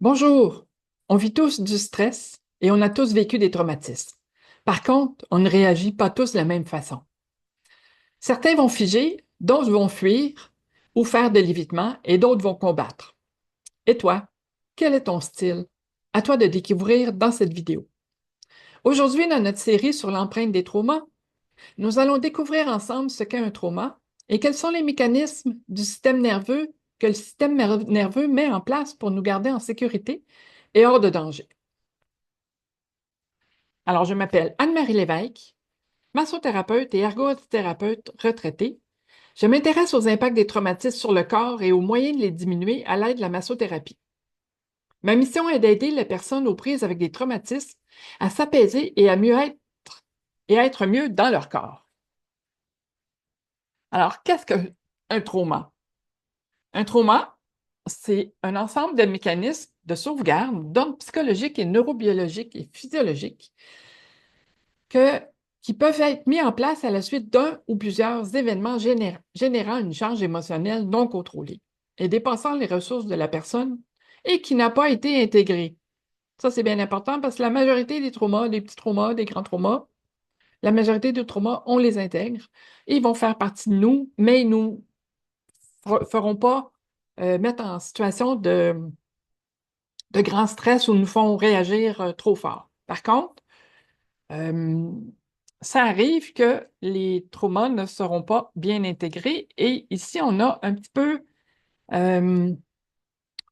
Bonjour. On vit tous du stress et on a tous vécu des traumatismes. Par contre, on ne réagit pas tous de la même façon. Certains vont figer, d'autres vont fuir ou faire de l'évitement et d'autres vont combattre. Et toi, quel est ton style? À toi de découvrir dans cette vidéo. Aujourd'hui, dans notre série sur l'empreinte des traumas, nous allons découvrir ensemble ce qu'est un trauma et quels sont les mécanismes du système nerveux que le système nerveux met en place pour nous garder en sécurité et hors de danger. Alors, je m'appelle Anne-Marie Lévesque, massothérapeute et ergothérapeute retraitée. Je m'intéresse aux impacts des traumatismes sur le corps et aux moyens de les diminuer à l'aide de la massothérapie. Ma mission est d'aider les personnes aux prises avec des traumatismes à s'apaiser et à être mieux dans leur corps. Alors, qu'est-ce qu'un trauma? Un trauma, c'est un ensemble de mécanismes de sauvegarde, d'ordre psychologique et neurobiologique et physiologique qui peuvent être mis en place à la suite d'un ou plusieurs événements générant une charge émotionnelle non contrôlée et dépassant les ressources de la personne et qui n'a pas été intégrée. Ça, c'est bien important parce que la majorité des traumas, des petits traumas, des grands traumas, la majorité des traumas, on les intègre et ils vont faire partie de nous, mais ils nous feront pas mettre en situation de grand stress ou nous font réagir trop fort. Par contre, euh, ça arrive que les traumas ne seront pas bien intégrés et ici, on a un petit peu euh,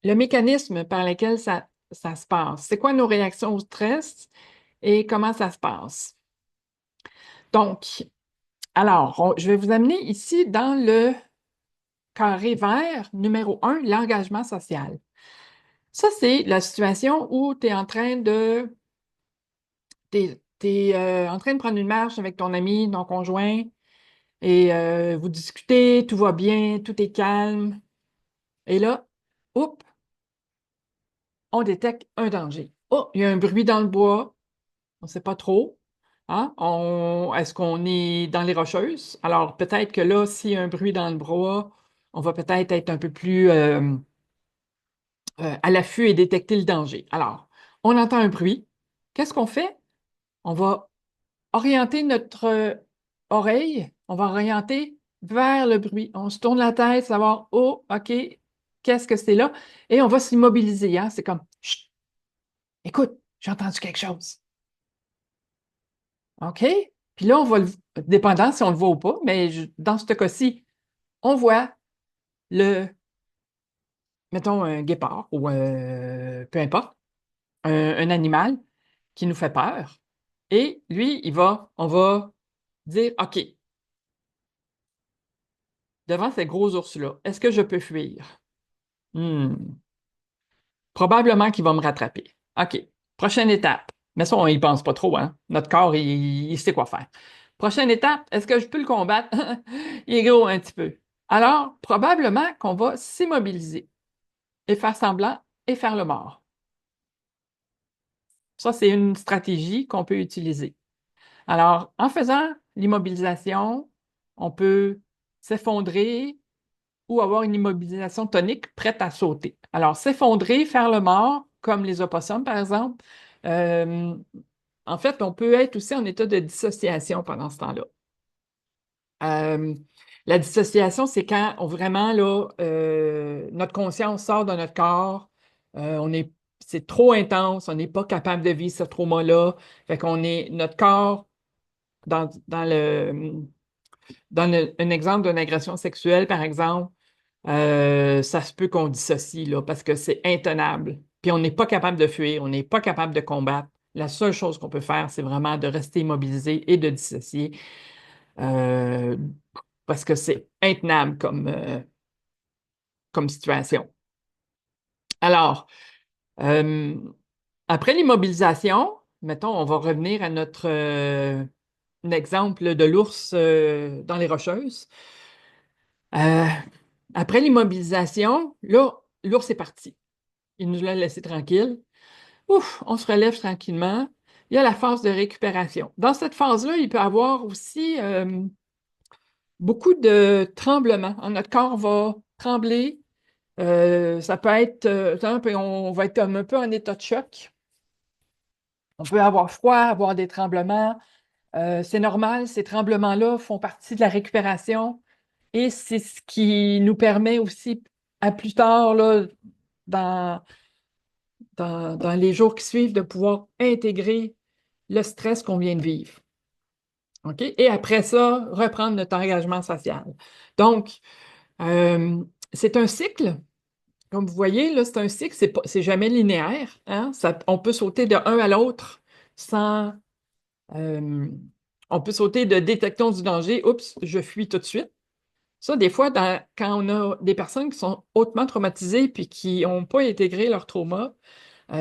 le mécanisme par lequel ça se passe. C'est quoi nos réactions au stress et comment ça se passe? Donc, alors, je vais vous amener ici dans le carré vert numéro 1, l'engagement social. Ça, c'est la situation où tu es en train de en train de prendre une marche avec ton ami, ton conjoint, et vous discutez, tout va bien, tout est calme. Et là, oups, on détecte un danger. Oh, il y a un bruit dans le bois, on ne sait pas trop. Hein? Est-ce qu'on est dans les Rocheuses? Alors, peut-être que là, s'il y a un bruit dans le bois, on va peut-être être un peu plus à l'affût et détecter le danger. Alors, on entend un bruit. Qu'est-ce qu'on fait? On va orienter notre oreille, on va orienter vers le bruit. On se tourne la tête, savoir, oh, OK, qu'est-ce que c'est là? Et on va s'immobiliser. Hein? C'est comme, chut, écoute, j'ai entendu quelque chose. OK? Puis là, dépendant si on le voit ou pas, mais dans ce cas-ci, on voit le, mettons, un guépard ou peu importe, un animal qui nous fait peur. Et lui, on va dire, OK, devant ces gros ours-là, est-ce que je peux fuir? Hmm, probablement qu'il va me rattraper. OK. Prochaine étape. Mais ça, on n'y pense pas trop, hein? Notre corps, il sait quoi faire. Prochaine étape, est-ce que je peux le combattre? Il est gros un petit peu. Alors, probablement qu'on va s'immobiliser et faire semblant et faire le mort. Ça, c'est une stratégie qu'on peut utiliser. Alors, en faisant l'immobilisation, on peut s'effondrer ou avoir une immobilisation tonique prête à sauter. Alors, s'effondrer, faire le mort, comme les opossums, par exemple. euh, En fait, on peut être aussi en état de dissociation pendant ce temps-là. Euh, la dissociation, c'est quand vraiment là, notre conscience sort de notre corps, c'est trop intense, on n'est pas capable de vivre ce trauma-là. Fait qu'on est notre corps dans un exemple d'une agression sexuelle, par exemple. Ça se peut qu'on dissocie, là, parce que c'est intenable. Puis on n'est pas capable de fuir, on n'est pas capable de combattre. La seule chose qu'on peut faire, c'est vraiment de rester immobilisé et de dissocier, euh, parce que c'est intenable comme situation. Alors, euh, après l'immobilisation, mettons, on va revenir à notre exemple de l'ours dans les Rocheuses. Euh, Après l'immobilisation, là, l'ours est parti. Il nous l'a laissé tranquille. Ouf, on se relève tranquillement. Il y a la phase de récupération. Dans cette phase-là, il peut y avoir aussi beaucoup de tremblements. Notre corps va trembler Ça peut être, exemple, on va être un peu en état de choc. On peut avoir froid, avoir des tremblements. C'est normal, ces tremblements-là font partie de la récupération et c'est ce qui nous permet aussi, à plus tard, là, dans, dans les jours qui suivent, de pouvoir intégrer le stress qu'on vient de vivre. OK? Et après ça, reprendre notre engagement social. Donc, euh, c'est un cycle. Comme vous voyez, là, c'est un cycle, c'est jamais linéaire, hein? On peut sauter de un à l'autre sans. euh, on peut sauter de détection du danger, oups, je fuis tout de suite. Ça, des fois, quand on a des personnes qui sont hautement traumatisées puis qui n'ont pas intégré leur trauma,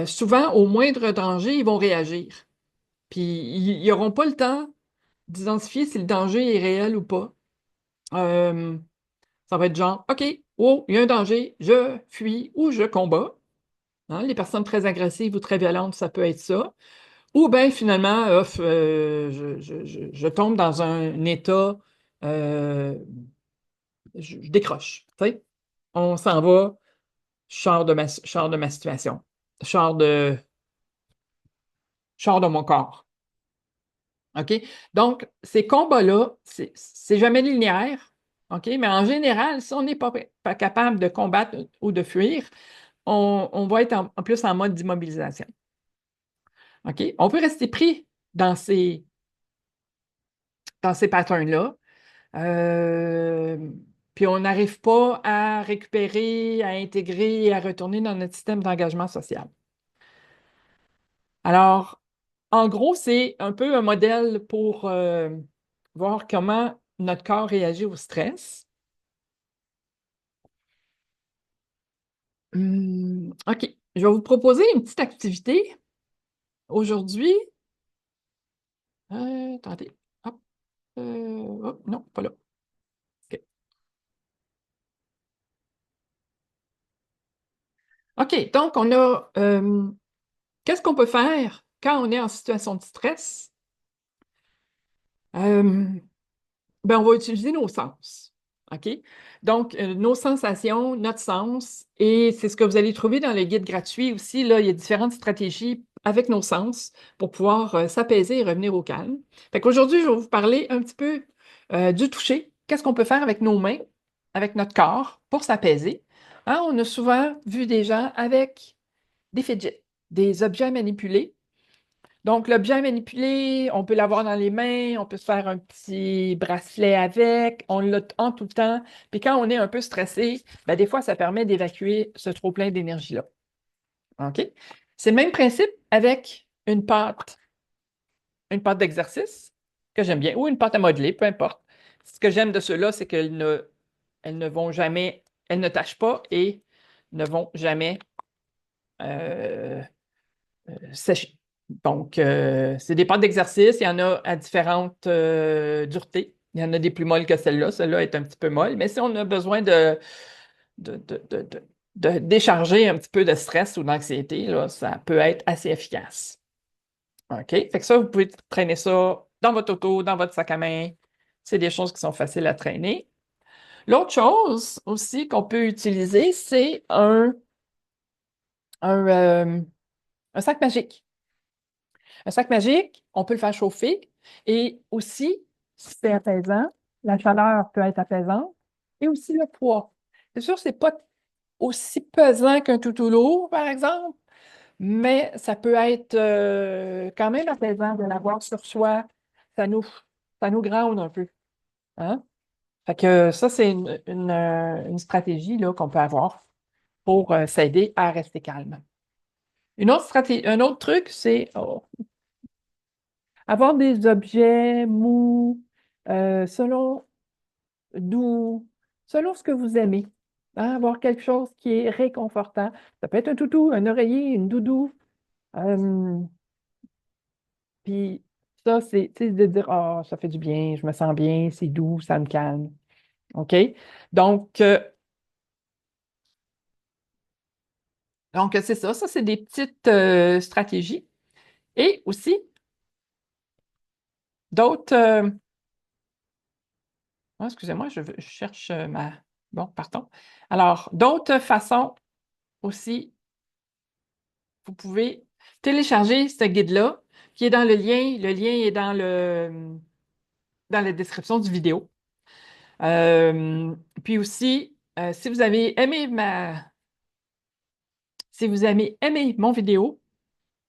souvent, au moindre danger, ils vont réagir. Puis, ils n'auront pas le temps d'identifier si le danger est réel ou pas. Euh, Ça va être genre, OK, oh, il y a un danger, je fuis ou je combats. Hein, les personnes très agressives ou très violentes, ça peut être ça. Ou bien finalement, je tombe dans un état, euh, je décroche. Tu sais. On s'en va, je sors de ma situation, je sors je sors de mon corps. OK? Donc, ces combats-là, c'est jamais linéaire. OK? Mais en général, si on n'est pas capable de combattre ou de fuir, on va être en plus en mode d'immobilisation. OK? On peut rester pris dans dans ces patterns-là. Euh, Puis on n'arrive pas à récupérer, à intégrer et à retourner dans notre système d'engagement social. Alors, en gros, c'est un peu un modèle pour voir comment notre corps réagit au stress. OK. Je vais vous proposer une petite activité aujourd'hui. Attendez. Hop, hop, non, pas là. OK. OK, donc on a qu'est-ce qu'on peut faire quand on est en situation de stress? Euh, ben, on va utiliser nos sens. OK? Donc, nos sensations, notre sens, et c'est ce que vous allez trouver dans le guide gratuit aussi. Là, il y a différentes stratégies avec nos sens pour pouvoir s'apaiser et revenir au calme. Fait qu'aujourd'hui, je vais vous parler un petit peu du toucher. Qu'est-ce qu'on peut faire avec nos mains, avec notre corps pour s'apaiser? Hein, on a souvent vu des gens avec des fidgets, des objets manipulés. Donc, l'objet manipulé, on peut l'avoir dans les mains, on peut se faire un petit bracelet avec, on l'a en tout le temps. Puis quand on est un peu stressé, ben, des fois, ça permet d'évacuer ce trop-plein d'énergie-là. OK? C'est le même principe avec une pâte d'exercice que j'aime bien, ou une pâte à modeler, peu importe. Ce que j'aime de ceux-là, c'est elles ne vont jamais, elles ne tâchent pas et ne vont jamais euh, sécher. Donc, c'est des pâtes d'exercice. Il y en a à différentes duretés. Il y en a des plus molles que celle-là. Celle-là est un petit peu molle. Mais si on a besoin de, de- de- de- de décharger un petit peu de stress ou d'anxiété, là, ça peut être assez efficace. OK? Fait que ça, vous pouvez traîner ça dans votre auto, dans votre sac à main. C'est des choses qui sont faciles à traîner. L'autre chose aussi qu'on peut utiliser, c'est un, euh, un sac magique. Un sac magique, on peut le faire chauffer et aussi, c'est apaisant. La chaleur peut être apaisante et aussi le poids. C'est sûr, c'est pas aussi pesant qu'un toutou lourd, par exemple, mais ça peut être quand même apaisant de l'avoir sur soi. Ça nous, ça nous ground un peu. Hein? Fait que ça, c'est une stratégie là, qu'on peut avoir pour s'aider à rester calme. Une autre stratégie, un autre truc, c'est avoir des objets mous, selon d'où, selon ce que vous aimez. Hein, avoir quelque chose qui est réconfortant. Ça peut être un toutou, un oreiller, une doudou. Euh, Puis ça, c'est tu sais, de dire, ah, ça fait du bien, je me sens bien, c'est doux, ça me calme. OK? Donc, euh, donc c'est ça. Ça, c'est des petites stratégies. Et aussi, d'autres. Excusez-moi, je cherche ma. Bon, partons. Alors, d'autres façons aussi, vous pouvez télécharger ce guide-là qui est dans le lien. Le lien est dans la description du vidéo. Puis aussi, si vous avez aimé mon vidéo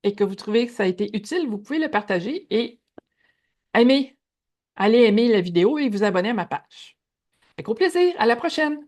et que vous trouvez que ça a été utile, vous pouvez le partager et aimer, allez aimer la vidéo et vous abonner à ma page. Avec gros plaisir, à la prochaine!